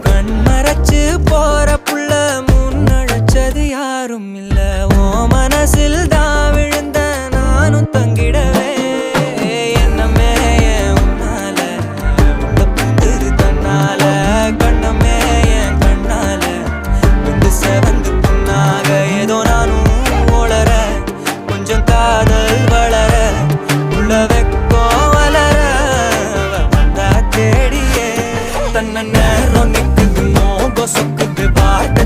கண்மறைச்சு போற புள்ள முன்னழைச்சது யாரும் இல்ல. ஓ மனசில் தான் விழுந்த நானும் தங்கிடவே என்னமே உன்னால உள்ள புந்துரு தன்னால கண்ணமே என் கண்ணால வந்து செவந்து புண்ணாக ஏதோ நானும் ஓளற கொஞ்சம் காதல் வளர உள்ள வெக்கோ வளர வந்தா தேடியே தன்ன நேரம் நிக்குது மோகம் சொக்குது பாட்டு